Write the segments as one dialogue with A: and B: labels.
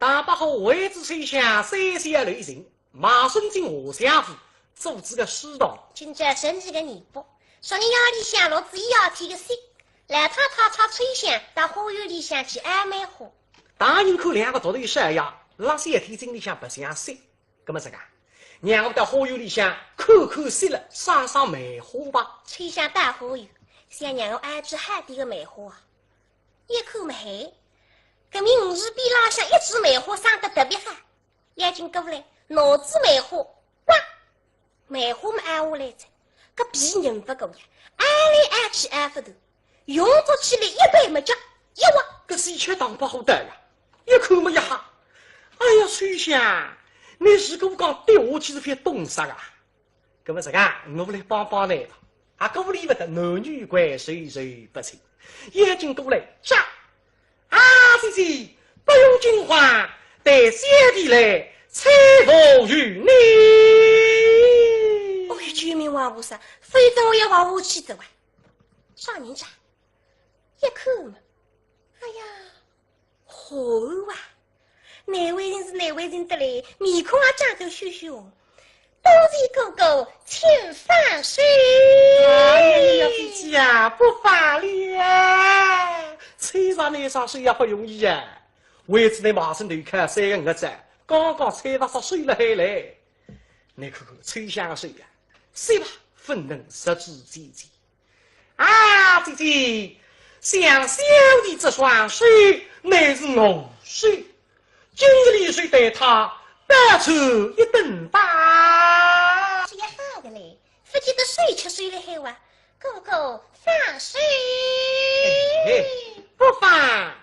A: 大把好位置吹响三线雷行，马顺进我相府组织个师道，
B: 今朝升级个年报，说你夜里向落子一要提个水，来他操吹响到花园里向去安梅花。
A: 大人口两个多头山呀，那3天井里向不想水，那么这个，让我到花园里向看看水了，赏赏梅花吧。
B: 吹响大花园，想让我安置海底的梅花啊，一口梅。搿面5日边浪向一枝梅花生得特别好，眼睛过来，脑子梅花，哇！梅花么按下来着，搿皮拧不过呀，按来按去按不头，用着起来一杯没脚，一挖，
A: 搿是一切当不好得呀，一口没一下。哎呀，翠香，你是个讲掉下去是片冻杀啊！搿么这个，我来帮帮你吧。啊，搿屋里不得男女关谁谁不清，眼睛过来扎。啊，姐姐，不用惊慌，带小弟来搀扶于你。
B: 哦呀，救命王菩萨，非等我要往下去走啊！少人家，一口嘛，哎呀，好啊！哪位人是哪位人得来，面孔也长得羞羞红，东西哥哥请放水。
A: 哎呀，姐姐啊，不法了，吹上那上水也不容易呀。为此你马上头看3个儿子，刚刚吹不上水了还来。你看看吹响的水呀，谁吧分能实质姐姐。啊，姐姐，像小弟这双水乃是我水，今日里水待他白出一顿吧。
B: 这也好的嘞，不记得水吃水了还哇，哥哥放水。
A: 不放了。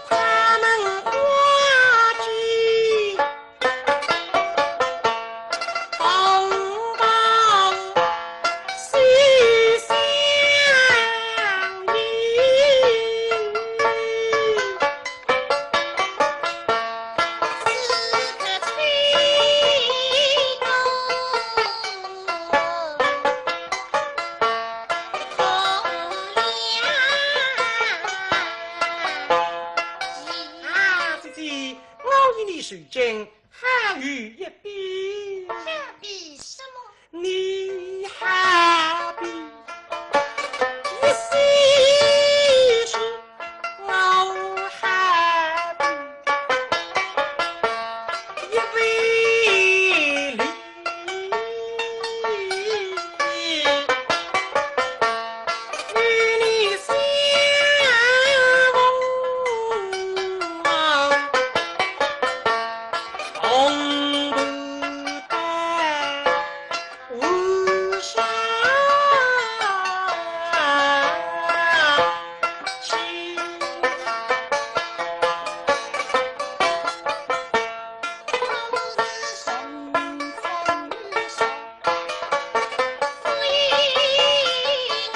B: 他们花菊红包水相依，此刻吹动
A: 水晶汉语一笔，
B: 何必什么？
A: 你何必
B: 一细说，
A: 我何必一为离？与你相逢，同不待无上情。
B: 都是生生世世，所以你。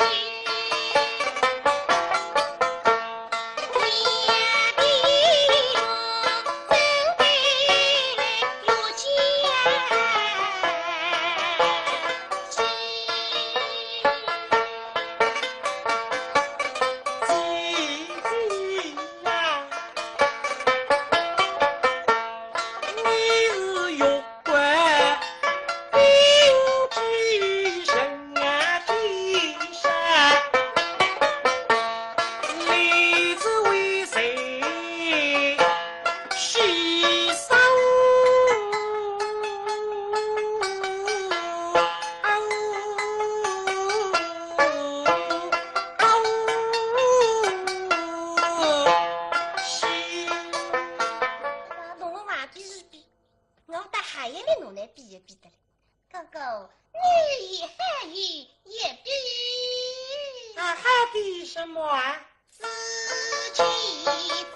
A: 什么啊？
B: 自己知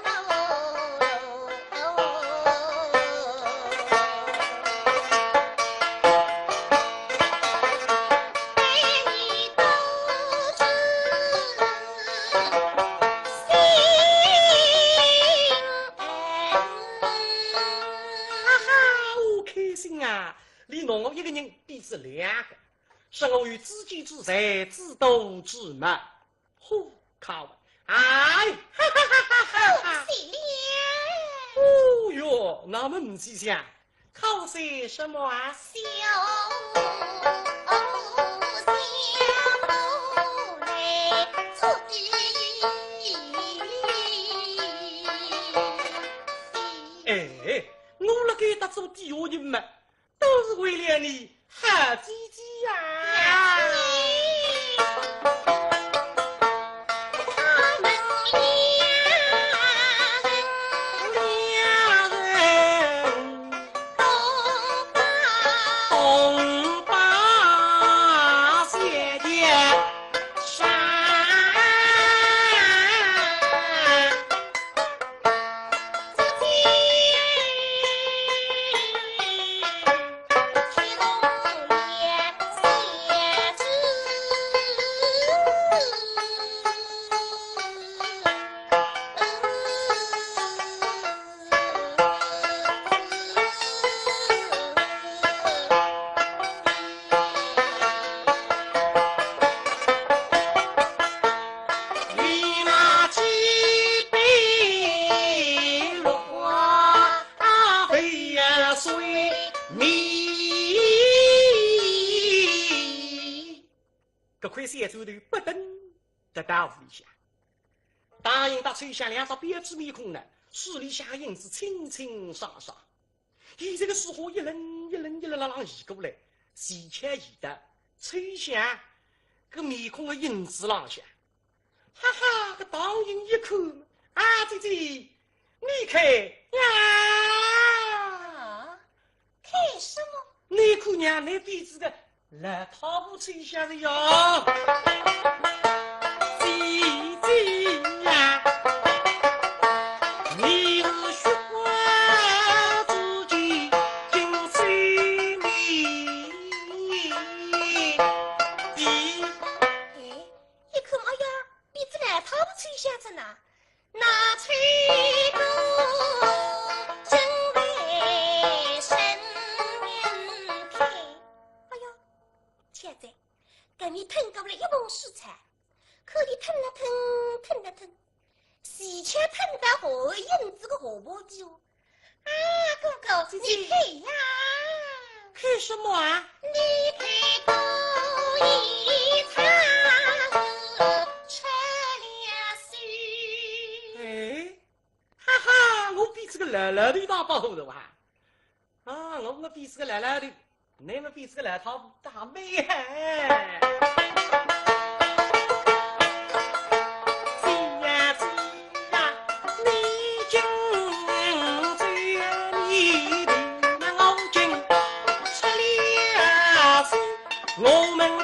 B: 道。
A: 你拿我一个人比是2个，是我与知己之财，知斗之门。呼，靠！哎，哈哈哈哈哈哈！
B: 谁了？
A: 哦哟，那么唔记想，考些什么啊？
B: 小小来出地。
A: 哎，我那给他做第二人嘛，都是为了你好姐姐呀。写出头不等的大屋里下，答应他吹下两张别致面孔呢，视里下影子清清爽爽。以这个时候一轮浪移过来，喜切意的吹下个面孔的影子浪下，哈哈，个当影一看啊，姐姐，你看呀，
B: 看什么？
A: 你姑娘那鼻子的。来，他不吹下的哟，姐姐呀，你是雪花自己进水里，
B: 一口哎呀，鼻子来，他不吹下着呢，那吹过真为神人开。现在，跟你腾过来一盆蔬菜，可你腾了腾，喜鹊腾到河影子个荷包地哦。啊，哥哥，你看呀，
A: 看什么啊？
B: 你看多一场吃了水。
A: 哎，哈哈，我比这个老的大包的哇！啊，我比这个老的。你们比这个来套大美哎！姐姐呀，你今在你的那我今吃了水，我们。